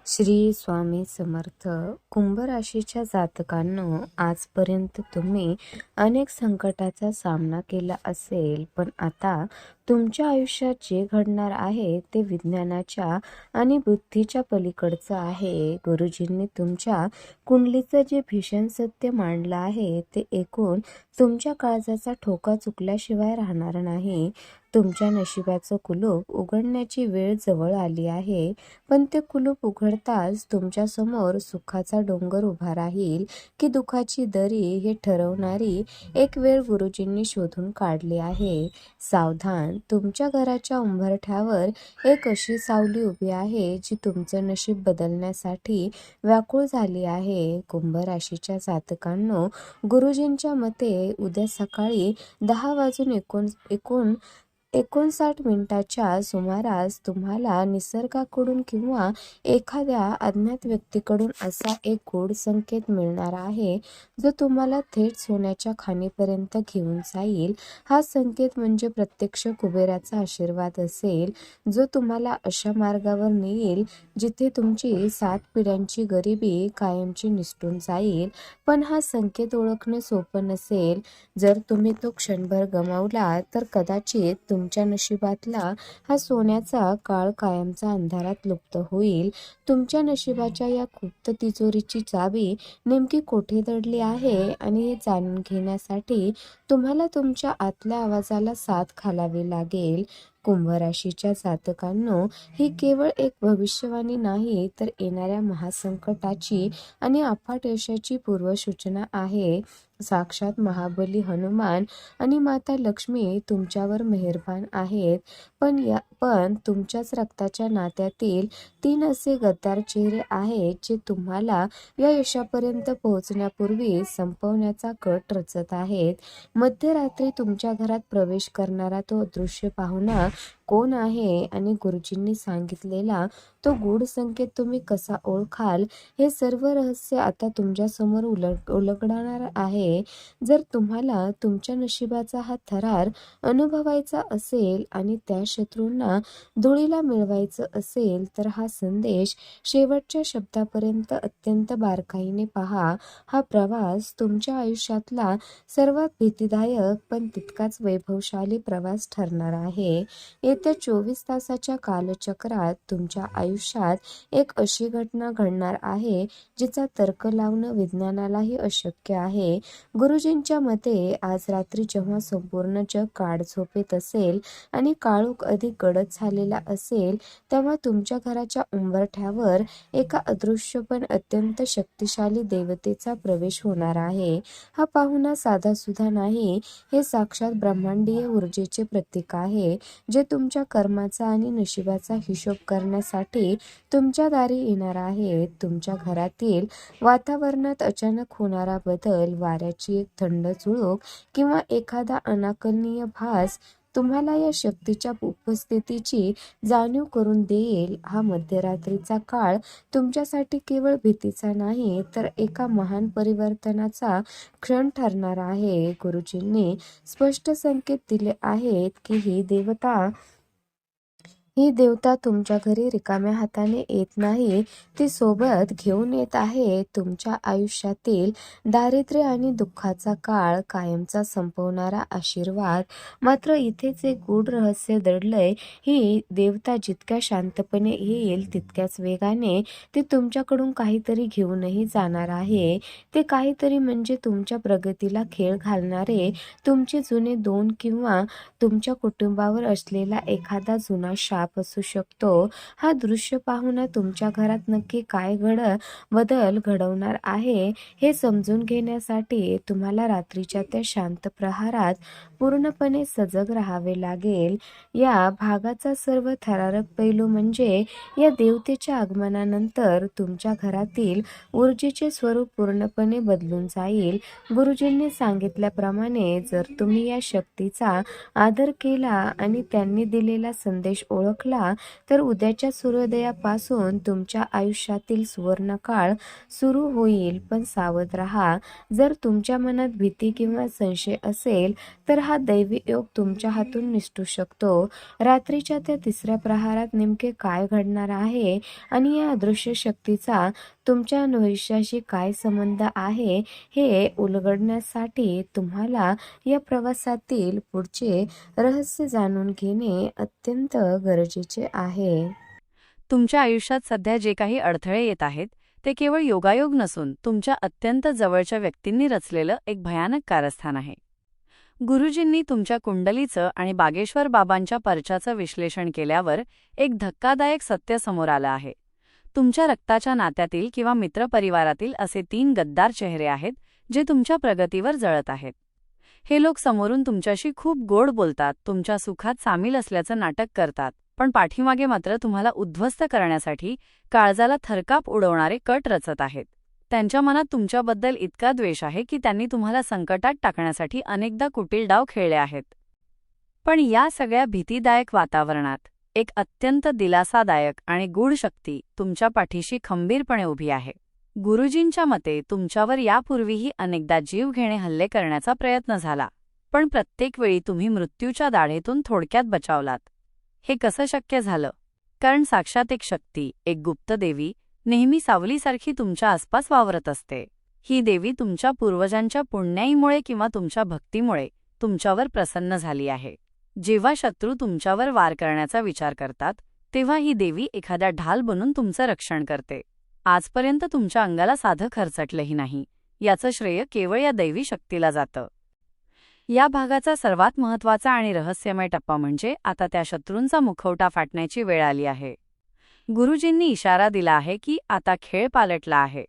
श्री स्वामी समर्थ. कुंभ राशीच्या जातकांनो, आजपर्यंत तुम्ही अनेक संकटाचा सामना केला असेल, पण आता तुमच्या आयुष्यात जे घडणार आहे ते विज्ञानाच्या आणि बुद्धीच्या पलीकडचं आहे. गुरुजींनी तुमच्या कुंडलीचं जे भीषण सत्य मांडलं आहे ते ऐकून तुमच्या काळजाचा ठोका चुकल्याशिवाय राहणार नाही. तुमच्या नशिबाचं कुलूप उघडण्याची वेळ जवळ आली आहे, पण ते कुलूप उघडताच तुमच्या समोर सुखाचा डोंगर उभा राहील की दुःखाची दरी हे ठरवणारी एक वेळ गुरुजींनी शोधून काढली आहे. सावधान, तुमच्या घराच्या उंबरठ्यावर एक अशी सावली उभी आहे जी तुमचं नशीब बदलण्यासाठी व्याकुळ झाली आहे. कुंभ राशीच्या जातकांनो, गुरुजींच्या मते उद्या सकाळी 10:59 सुमारास तुम्हाला निसर्गाकडून किंवा एखाद्या अज्ञात व्यक्तीकडून असा एक गोड संकेत मिळणार आहे जो तुम्हाला थेट सोन्याच्या खाणीपर्यंत घेऊन जाईल. हा संकेत म्हणजे प्रत्यक्ष कुबेराचा आशीर्वाद असेल, जो तुम्हाला अशा मार्गावर नेईल जिथे तुमची 7 पिढ्यांची गरिबी कायमची निसटून जाईल. पण हा संकेत ओळखणे सोपं नसेल. जर तुम्ही तो क्षणभर गमावला तर कदाचित तुमच्या नशिबातला हा सोन्याचा काळ कायमचा अंधारात लुप्त होईल. तुमच्या नशिबाच्या या गुप्त तिजोरीची चावी नेमकी कोठे दडली आहे आणि हे जाणून घेण्यासाठी तुम्हाला तुमच्या आतल्या आवाजाला साथ घालावी लागेल. कुंभ राशीच्या जातकांनो, ही केवळ एक भविष्यवाणी नाही तर येणाऱ्या महासंकटाची आणि अफाट यशाची पूर्वसूचना आहे. साक्षात महाबली हनुमान आणि माता लक्ष्मी तुमच्यावर मेहरबान आहेत, पण तुमच्याच रक्ताच्या नात्यातील 3 असे गद्दार चेहरे आहेत जे तुम्हाला या यशापर्यंत पोहोचण्यापूर्वी संपवण्याचा कट रचत आहेत. मध्यरात्री तुमच्या घरात प्रवेश करणारा तो अदृश्य पाहुणा कोण आहे आणि गुरुजींनी सांगितलेला तो गूढ संकेत तुम्ही कसा ओळखाल, हे सर्व रहस्य आता तुमच्या समोर उलगडणार आहे. जर तुम्हाला तुमच्या नशिबाचा हा थरार अनुभवायचा असेल आणि त्या शत्रूंना धुळीला मिळवायचं असेल तर हा संदेश शेवटच्या शब्दापर्यंत अत्यंत बारकाईने पहा. हा प्रवास तुमच्या आयुष्यातला सर्वात भीतीदायक पण तितकाच वैभवशाली प्रवास ठरणार आहे. येत्या 24 तासाच्या कालचक्रात तुमच्या आयुष्यात एक अशी घटना घडणार आहे जिचा तर्क लावणं विज्ञानालाही अशक्य आहे. गुरुजींच्या मते आज रात्री जेव्हा संपूर्ण जग गाढ-झोपेत असेल आणि काळोख अधिक गडद झालेला असेल, तेव्हा तुमच्या घराच्या उंबरठ्यावर एका अदृश्य पण अत्यंत शक्तिशाली देवतेचा प्रवेश होणार आहे. हा पाहुणा साधासुद्धा नाही, हे साक्षात ब्रह्मांडीय ऊर्जेचे प्रतीक आहे, जे तुमच्या कर्माचा आणि नशिबाचा हिशोब करण्यासाठी तुमच्या दारी येणार आहे. तुमच्या घरातील वातावरणात अचानक होणारा बदल, वाऱ्याची एक थंड झुळूक किंवा एखादा अनाकलनीय भास तुम्हाला या शक्तीच्या उपस्थितीची जाणीव करून देईल. हा मध्यरात्रीचा काळ तुमच्यासाठी केवळ भीतीचा नाही तर एका महान परिवर्तनाचा क्षण ठरणार आहे. गुरुजींनी स्पष्ट संकेत दिले आहेत की ही देवता तुमच्या घरी रिकाम्या हाताने येत नाही, ती सोबत घेऊन येत आहे तुमच्या आयुष्यातील दारिद्र्य आणि दुःखाचा काळ कायमचा संपवणारा आशीर्वाद. मात्र इथेच एक गूढ रहस्य दडलंय. ही देवता जितक्या शांतपणे येईल तितक्याच वेगाने ती तुमच्याकडून काहीतरी घेऊनही जाणार आहे. ते काहीतरी म्हणजे तुमच्या प्रगतीला खीळ घालणारे तुमचे जुने दोन किंवा तुमच्या कुटुंबावर असलेला एखादा जुना शाप असू शकतो. हा दृश्य पाहुणा तुमच्या घरात नक्की काय बदल घडवणार आहे हे समजून घेण्यासाठी तुम्हाला रात्रीच्या त्या शांत प्रहारात पूर्णपणे सजग राहावे लागेल. या भागाचा सर्व थरारक पैलू म्हणजे या देवतेच्या आगमनानंतर तुमच्या घरातील ऊर्जेचे स्वरूप पूर्णपणे बदलून जाईल. गुरुजींनी सांगितल्याप्रमाणे जर तुम्ही या शक्तीचा आदर केला आणि त्यांनी दिलेला संदेश ओळखला ओळखला तर उद्याच्या सूर्योदयापासून तुमच्या आयुष्यातील सुवर्णकाळ सुरू होईल. पण सावध राहा, जर तुमच्या मनात भीती किंवा संशय असेल तर हा दैवी योग तुमच्या हातून निसटू शकतो. रात्रीच्या त्या तिसऱ्या प्रहारात नेमके काय घडणार आहे आणि या अदृश्य शक्तीचा तुमच्या भविष्याशी काय संबंध आहे हे उलगडण्यासाठी तुम्हाला या प्रवासातील पुढचे रहस्य जाणून घेणे अत्यंत गरजेचे आहे. तुमच्या आयुष्यात सध्या जे काही अडथळे येत आहेत ते केवळ योगायोग नसून तुमच्या अत्यंत जवळच्या व्यक्तींनी रचलेलं एक भयानक कारस्थान आहे. गुरुजींनी तुमच्या कुंडलीचं आणि बागेश्वर बाबांच्या पर्चाचं विश्लेषण केल्यावर एक धक्कादायक सत्य समोर आलं आहे. तुमच्या रक्ताच्या नात्यातील किंवा मित्रपरिवारातील असे 3 गद्दार चेहरे आहेत जे तुमच्या प्रगतीवर जळत आहेत. हे लोक समोरून तुमच्याशी खूप गोड बोलतात, तुमच्या सुखात सामील असल्याचं नाटक करतात, पण पाठीमागे मात्र तुम्हाला उद्ध्वस्त करण्यासाठी काळजाला थरकाप उडवणारे कट रचत आहेत. त्यांच्या मनात तुमच्याबद्दल इतका द्वेष आहे की त्यांनी तुम्हाला संकटात टाकण्यासाठी अनेकदा कुटील डाव खेळले आहेत. पण या सगळ्या भीतीदायक वातावरणात एक अत्यंत दिलासादायक आणि गूढ शक्ती तुमच्या पाठीशी खंबीरपणे उभी आहे. गुरुजींच्या मते तुमच्यावर यापूर्वीही अनेकदा जीवघेणे हल्ले करण्याचा प्रयत्न झाला, पण प्रत्येक वेळी तुम्ही मृत्यूच्या दाढेतून थोडक्यात बचावलात. हे कसं शक्य झालं? कारण साक्षात एक शक्ती, एक गुप्त देवी नेहमी सावलीसारखी तुमच्या आसपास वावरत असते. ही देवी तुमच्या पूर्वजांच्या पुण्याईमुळे किंवा तुमच्या भक्तीमुळे तुमच्यावर प्रसन्न झाली आहे. जेव्हा शत्रू तुमच्यावर वार करण्याचा विचार करतात तेव्हा ही देवी एखादा ढाल बनून तुमचं रक्षण करते. आजपर्यंत तुमच्या अंगाला साधं खरचटलंही नाही. याचं श्रेय केवळ या दैवी शक्तीला जातं. या भागाचा सर्वात महत्त्वाचा आणि रहस्यमय टप्पा म्हणजे आता त्या शत्रूंचा मुखवटा फाटण्याची वेळ आली आहे. गुरुजींनी इशारा दिला आहे की आता खेळ पालटला आहे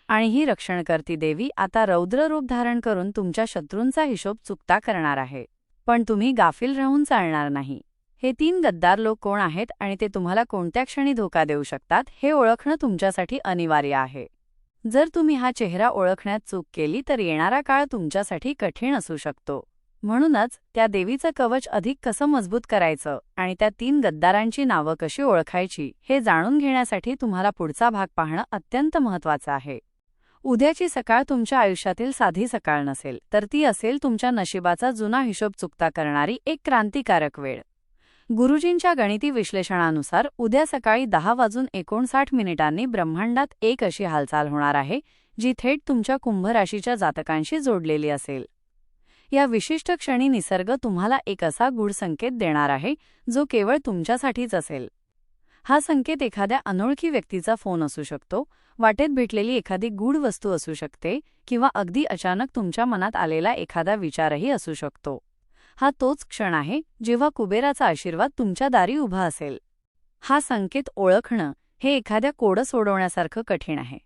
आणि ही रक्षणकर्ती देवी आता रौद्र रूप धारण करून तुमच्या शत्रूंचा हिशोब चुकता करणार आहे. पण तुम्ही गाफील राहून चालणार नाही. हे 3 गद्दार लोक कोण आहेत आणि ते तुम्हाला कोणत्या क्षणी धोका देऊ शकतात हे ओळखणं तुमच्यासाठी अनिवार्य आहे. जर तुम्ही हा चेहरा ओळखण्यात चूक केली तर येणारा काळ तुमच्यासाठी कठीण असू शकतो. म्हणूनच त्या देवीचं कवच अधिक कसं मजबूत करायचं आणि त्या 3 गद्दारांची नावं कशी ओळखायची हे जाणून घेण्यासाठी तुम्हाला पुढचा भाग पाहणं अत्यंत महत्त्वाचं आहे. उद्याची सकाळ तुमच्या आयुष्यातील साधी सकाळ नसेल, तर ती असेल तुमच्या नशिबाचा जुना हिशोब चुकता करणारी एक क्रांतिकारक वेळ. गुरुजींच्या गणिती विश्लेषणानुसार उद्या सकाळी 10:59 ब्रह्मांडात एक अशी हालचाल होणार आहे जी थेट तुमच्या कुंभ राशीच्या जातकांशी जोडलेली असेल. या विशिष्ट क्षणी निसर्ग तुम्हाला एक असा गूढ संकेत देणार आहे जो केवळ तुमच्यासाठीच असेल. हा संकेत एखाद्या अनोळखी व्यक्तीचा फोन असू शकतो, वाटेत भेटलेली एखादी गूढ वस्तू असू शकते किंवा अगदी अचानक तुमच्या मनात आलेला एखादा विचारही असू शकतो. हा तोच क्षण आहे जेव्हा कुबेराचा आशीर्वाद तुमच्या दारी उभा असेल. हा संकेत ओळखणं हे एखाद्या कोडं सोडवण्यासारखं कठीण आहे.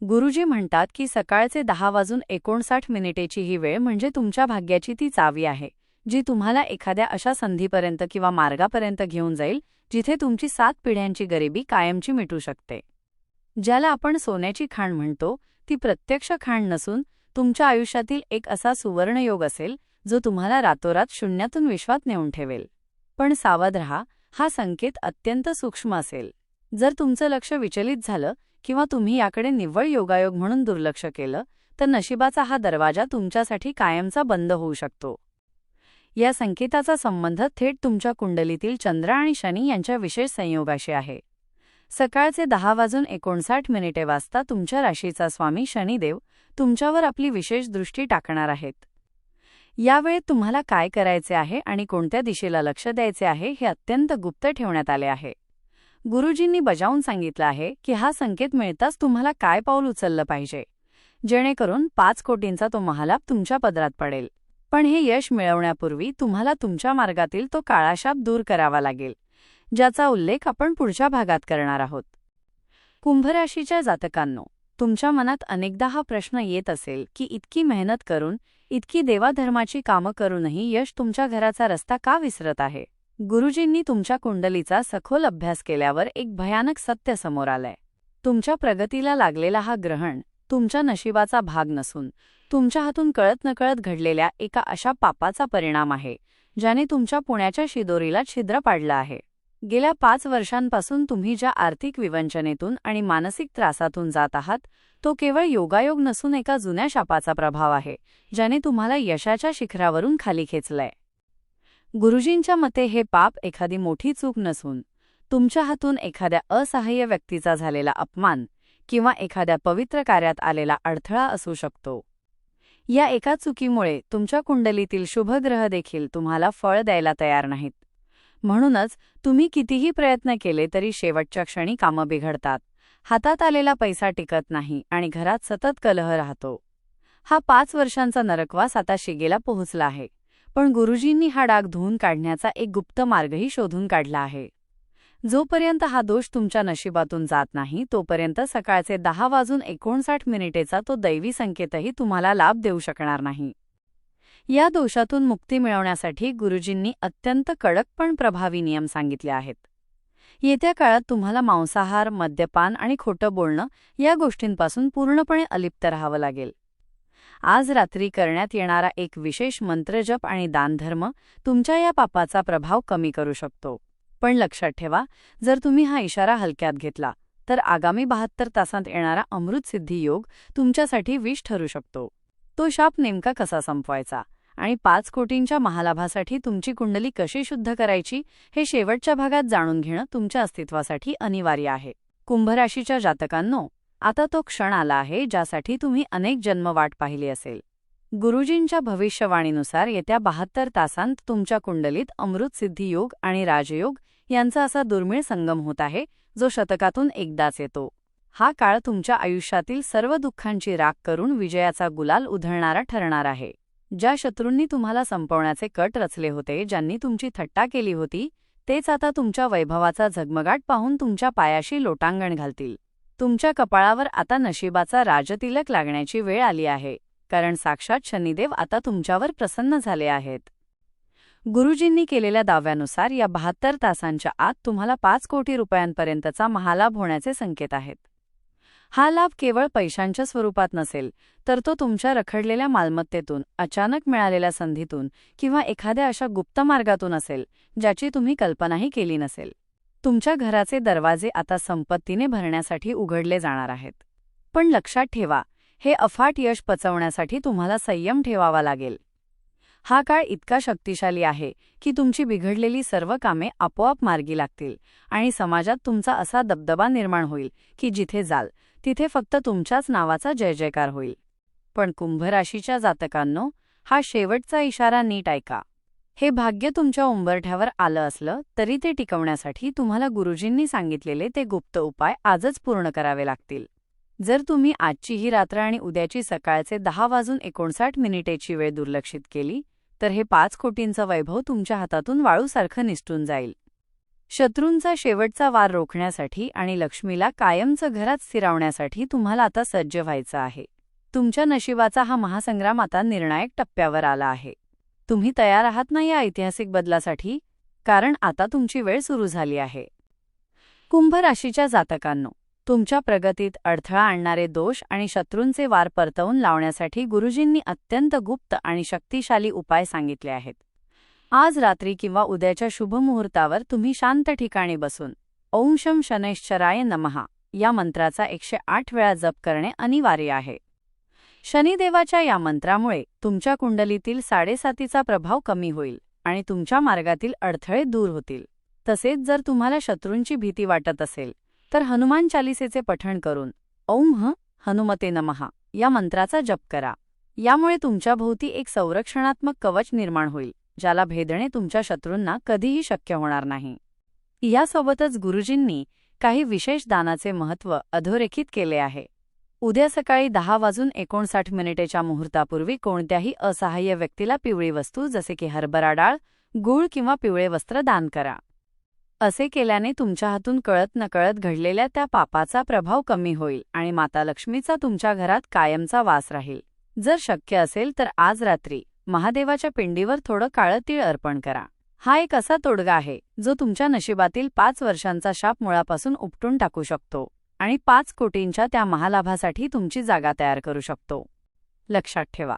गुरुजी म्हणतात की सकाळचे 10:59 ही वेळ म्हणजे तुमच्या भाग्याची ती चावी आहे जी तुम्हाला एखाद्या अशा संधीपर्यंत किंवा मार्गापर्यंत घेऊन जाईल जिथे तुमची 7 पिढ्यांची गरिबी कायमची मिटू शकते. ज्याला आपण सोन्याची खाण म्हणतो ती प्रत्यक्ष खाण नसून तुमच्या आयुष्यातील एक असा सुवर्णयोग असेल जो तुम्हाला रातोरात शून्यातून विश्वात नेऊन ठेवेल. पण सावध रहा, हा संकेत अत्यंत सूक्ष्म असेल. जर तुमचं लक्ष विचलित झालं किंवा तुम्ही याकडे निव्वळ योगायोग म्हणून दुर्लक्ष केलं तर नशिबाचा हा दरवाजा तुमच्यासाठी कायमचा बंद होऊ शकतो. या संकेताचा संबंध थेट तुमच्या कुंडलीतील चंद्र आणि शनी यांच्या विशेष संयोगाशी आहे. सकाळचे 10:59 वाजता तुमच्या राशीचा स्वामी शनिदेव तुमच्यावर आपली विशेष दृष्टी टाकणार आहेत. यावेळेत तुम्हाला काय करायचे आहे आणि कोणत्या दिशेला लक्ष द्यायचे आहे हे अत्यंत गुप्त ठेवण्यात आले आहे. गुरुजींनी बजावून सांगितलं आहे की हा संकेत मिळताच तुम्हाला काय पाऊल उचललं पाहिजे जेणेकरून 5 कोटींचा तो महालाभ तुमच्या पदरात पडेल. पण हे यश मिळवण्यापूर्वी तुम्हाला तुमच्या मार्गातील तो काळा शाप दूर करावा लागेल, ज्याचा उल्लेख आपण पुढच्या भागात करणार आहोत. कुंभराशीच्या जातकांनो, तुमच्या मनात अनेकदा हा प्रश्न येत असेल की इतकी मेहनत करून, इतकी देवाधर्माची कामं करूनही यश तुमच्या घराचा रस्ता का विसरत आहे. गुरुजींनी तुमच्या कुंडलीचा सखोल अभ्यास केल्यावर एक भयानक सत्य समोर आलंय. तुमच्या प्रगतीला लागलेला हा ग्रहण तुमच्या नशिबाचा भाग नसून तुमच्या हातून कळत नकळत घडलेल्या एका अशा पापाचा परिणाम आहे ज्याने तुमच्या पुण्याच्या शिदोरीला छिद्र पाडलं आहे. गेल्या 5 वर्षांपासून तुम्ही ज्या आर्थिक विवंचनेतून आणि मानसिक त्रासातून जात आहात, तो केवळ योगायोग नसून एका जुन्या शापाचा प्रभाव आहे, ज्याने तुम्हाला यशाच्या शिखरावरून खाली खेचलंय. गुरुजींच्या मते हे पाप एखादी मोठी चूक नसून तुमच्या हातून एखाद्या असहाय्य व्यक्तीचा झालेला अपमान किंवा एखाद्या पवित्र कार्यात आलेला अडथळा असू शकतो. या एका चुकीमुळे तुमच्या कुंडलीतील शुभ ग्रह देखील तुम्हाला फळ द्यायला तयार नाहीत. म्हणूनच तुम्ही कितीही प्रयत्न केले तरी शेवटच्या क्षणी कामं बिघडतात, हातात आलेला पैसा टिकत नाही आणि घरात सतत कलह राहतो. हा 5 वर्षांचा नरकवास आता शिगेला पोहोचला आहे, पण गुरुजींनी हा डाग धुवून काढण्याचा एक गुप्त मार्गही शोधून काढला आहे. जोपर्यंत हा दोष तुमच्या नशिबातून जात नाही तोपर्यंत सकाळचे 10:59 तो दैवी संकेतही तुम्हाला लाभ देऊ शकणार नाही. या दोषातून मुक्ती मिळवण्यासाठी गुरुजींनी अत्यंत कडक पण प्रभावी नियम सांगितले आहेत. येत्या काळात तुम्हाला मांसाहार, मद्यपान आणि खोटं बोलणं या गोष्टींपासून पूर्णपणे अलिप्त राहावं लागेल. आज रात्री करण्यात येणारा एक विशेष मंत्रजप आणि दानधर्म तुमच्या या पापाचा प्रभाव कमी करू शकतो. पण लक्षात ठेवा, जर तुम्ही हा इशारा हलक्यात घेतला तर आगामी 72 तासांत येणारा अमृतसिद्धी योग तुमच्यासाठी विष ठरू शकतो. तो शाप नेमका कसा संपवायचा आणि 5 कोटींच्या महालाभासाठी तुमची कुंडली कशी शुद्ध करायची हे शेवटच्या भागात जाणून घेणं तुमच्या अस्तित्वासाठी अनिवार्य आहे. कुंभ राशीच्या जातकांनो, आता तो क्षण आला आहे ज्यासाठी तुम्ही अनेक जन्म वाट पाहिली असेल. गुरुजींच्या भविष्यवाणीनुसार येत्या 72 तासांत तुमच्या कुंडलीत अमृतसिद्धी योग आणि राजयोग यांचा असा दुर्मिळ संगम होत आहे जो शतकातून एकदाच येतो. हा काळ तुमच्या आयुष्यातील सर्व दुःखांची राख करून विजयाचा गुलाल उधळणारा ठरणार आहे. ज्या शत्रूंनी तुम्हाला संपवण्याचे कट रचले होते, ज्यांनी तुमची थट्टा केली होती, तेच आता तुमच्या वैभवाचा झगमगाट पाहून तुमच्या पायाशी लोटांगण घालतील. तुमच्या कपाळावर आता नशिबाचा राजतिलक लागण्याची वेळ आली आहे, कारण साक्षात शनिदेव आता तुमच्यावर प्रसन्न झाले आहेत. गुरुजींनी केलेल्या दाव्यानुसार या 72 तासांच्या आत तुम्हाला 5 कोटी रुपयांपर्यंतचा महालाभ होण्याचे संकेत आहेत. हा लाभ केवळ पैशांच्या स्वरूपात नसेल, तर तो तुमच्या रखडलेल्या मालमत्तेतून, अचानक मिळालेल्या संधीतून किंवा एखाद्या अशा गुप्त मार्गातून असेल ज्याची तुम्ही कल्पनाही केली नसेल. तुमच्या घराचे दरवाजे आता संपत्तीने भरण्यासाठी उघडले जाणार आहेत. पण लक्षात ठेवा, हे अफाट यश पचवण्यासाठी तुम्हाला संयम ठेवावा लागेल. हा काळ इतका शक्तिशाली आहे की तुमची बिघडलेली सर्व कामे आपोआप मार्गी लागतील आणि समाजात तुमचा असा दबदबा निर्माण होईल की जिथे जाल तिथे फक्त तुमच्याच नावाचा जय जयकार होईल. पण कुंभ राशीच्या जातकांनो, हा शेवटचा इशारा नीट ऐका. हे भाग्य तुमच्या उंबरठ्यावर आलं असलं तरी ते टिकवण्यासाठी तुम्हाला गुरुजींनी सांगितलेले ते गुप्त उपाय आजच पूर्ण करावे लागतील. जर तुम्ही आजची ही रात्र आणि उद्याची सकाळचे 10:59 वेळ दुर्लक्षित केली तर हे 5 कोटींचं वैभव तुमच्या हातातून वाळूसारखं निसटून जाईल. शत्रूंचा शेवटचा वार रोखण्यासाठी आणि लक्ष्मीला कायमचं घरात स्थिरावण्यासाठी तुम्हाला आता सज्ज व्हायचं आहे. तुमच्या नशिबाचा हा महासंग्राम आता निर्णायक टप्प्यावर आला आहे. तुम्ही तयार आहात ना या ऐतिहासिक बदलासाठी? कारण आता तुमची वेळ सुरू झाली आहे. कुंभ राशीच्या जातकांनो, तुमच्या प्रगतीत अडथळा आणणारे दोष आणि शत्रूंचे वार परतवून लावण्यासाठी गुरुजींनी अत्यंत गुप्त आणि शक्तिशाली उपाय सांगितले आहेत. आज रात्री किंवा उद्याच्या शुभ मुहूर्तावर तुम्ही शांत ठिकाणी बसून ओम शं शनैश्चराय नमः या मंत्राचा 108 वेळा जप करणे अनिवार्य आहे. शनिदेवाच्या या मंत्रामुळे तुमच्या कुंडलीतील 7.5चा प्रभाव कमी होईल आणि तुमच्या मार्गातील अडथळे दूर होतील. तसेच जर तुम्हाला शत्रूंची भीती वाटत असेल तर हनुमान चालिसेचे पठण करून ओम हनुमते नमः या मंत्राचा जप करा. यामुळे तुमच्या भोवती एक संरक्षणात्मक कवच निर्माण होईल, ज्याला भेदणे तुमच्या शत्रूंना कधीही शक्य होणार नाही. यासोबतच गुरुजींनी काही विशेष दानाचे महत्त्व अधोरेखित केले आहे. उद्या सकाळी 10:59 मुहूर्तापूर्वी कोणत्याही असहाय्य व्यक्तीला पिवळी वस्तू जसे की हरभरा डाळ, गूळ किंवा पिवळे वस्त्र दान करा. असे केल्याने तुमच्या हातून कळत नकळत घडलेल्या त्या पापाचा प्रभाव कमी होईल आणि माता लक्ष्मीचा तुमच्या घरात कायमचा वास राहील. जर शक्य असेल तर आज रात्री महादेवाच्या पिंडीवर थोडं काळं तीळ अर्पण करा. हा एक असा तोडगा आहे जो तुमच्या नशिबातील 5 वर्षांचा शाप मुळापासून उपटून टाकू शकतो आणि 5 कोटींच्या त्या महालाभासाठी तुमची जागा तयार करू शकतो. लक्षात ठेवा,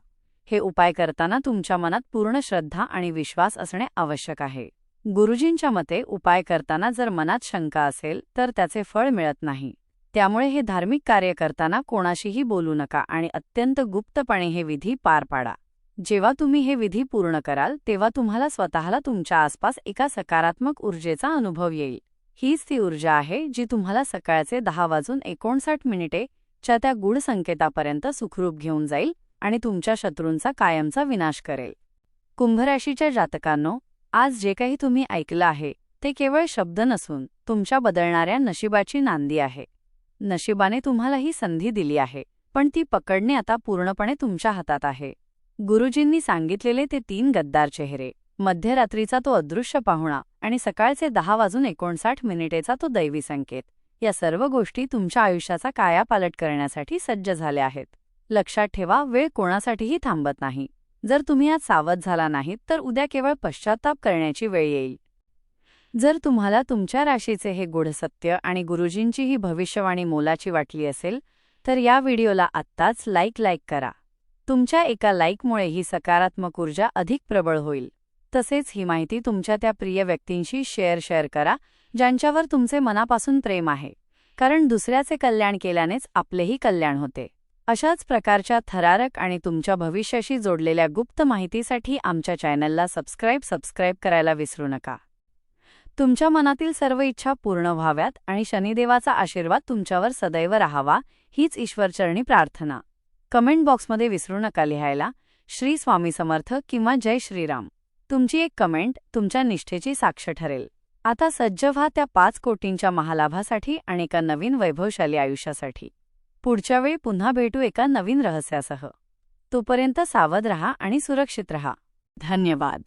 हे उपाय करताना तुमच्या मनात पूर्ण श्रद्धा आणि विश्वास असणे आवश्यक आहे. गुरुजींच्या मते उपाय करताना जर मनात शंका असेल तर त्याचे फळ मिळत नाही. त्यामुळे हे धार्मिक कार्य करताना कोणाशीही बोलू नका आणि अत्यंत गुप्तपणे हे विधी पार पाडा. जेव्हा तुम्ही हे विधी पूर्ण कराल तेव्हा तुम्हाला स्वतःला तुमच्या आसपास एका सकारात्मक ऊर्जेचा अनुभव येईल. हीच ती ऊर्जा आहे जी तुम्हाला सकाळचे 10:59 च्या त्या गूढ संकेतापर्यंत सुखरूप घेऊन जाईल आणि तुमच्या शत्रूंचा कायमचा विनाश करेल. कुंभराशीच्या जातकांनो, आज जे काही तुम्ही ऐकलं आहे ते केवळ शब्द नसून तुमच्या बदलणाऱ्या नशिबाची नांदी आहे. नशिबाने तुम्हाला ही संधी दिली आहे, पण ती पकडणे आता पूर्णपणे तुमच्या हातात आहे. गुरुजींनी सांगितलेले ते 3 गद्दार चेहरे, मध्यरात्रीचा तो अदृश्य पाहुणा आणि सकाळचे 10:59 तो दैवी संकेत, या सर्व गोष्टी तुमच्या आयुष्याचा कायापालट करण्यासाठी सज्ज झाल्या आहेत. लक्षात ठेवा, वेळ कोणासाठीही थांबत नाही. जर तुम्ही आज सावध झाला नाहीत तर उद्या केवळ पश्चात्ताप करण्याची वेळ येईल. जर तुम्हाला तुमच्या राशीचे हे गूढ सत्य आणि गुरुजींची ही भविष्यवाणी मोलाची वाटली असेल तर या व्हिडिओला आत्ताच लाईक करा. तुमच्या एका लाईकमुळे ही सकारात्मक ऊर्जा अधिक प्रबळ होईल. तसेच ही माहिती तुमच्या त्या प्रिय व्यक्तींशी शेअर करा ज्यांच्यावर तुमचे मनापासून प्रेम आहे, कारण दुसऱ्याचे कल्याण केल्यानेच आपलेही कल्याण होते. अशाच प्रकारच्या थरारक आणि तुमच्या भविष्याशी जोडलेल्या गुप्त माहितीसाठी आमच्या चॅनलला सबस्क्राईब करायला विसरू नका. तुमच्या मनातील सर्व इच्छा पूर्ण व्हाव्यात आणि शनिदेवाचा आशीर्वाद तुमच्यावर सदैव राहावा हीच ईश्वरचरणी प्रार्थना. कमेंट बॉक्समध्ये विसरू नका लिहायला श्री स्वामी समर्थ किंवा जय श्रीराम. तुमची एक कमेंट तुमच्या निष्ठेची साक्ष ठरेल. आता सज्ज व्हा त्या 5 कोटींच्या महालाभासाठी आणि एका नवीन वैभवशाली आयुष्यासाठी. पुढच्या वेळी पुन्हा भेटू एका नवीन रहस्यासह. तोपर्यंत सावध रहा आणि सुरक्षित रहा. धन्यवाद.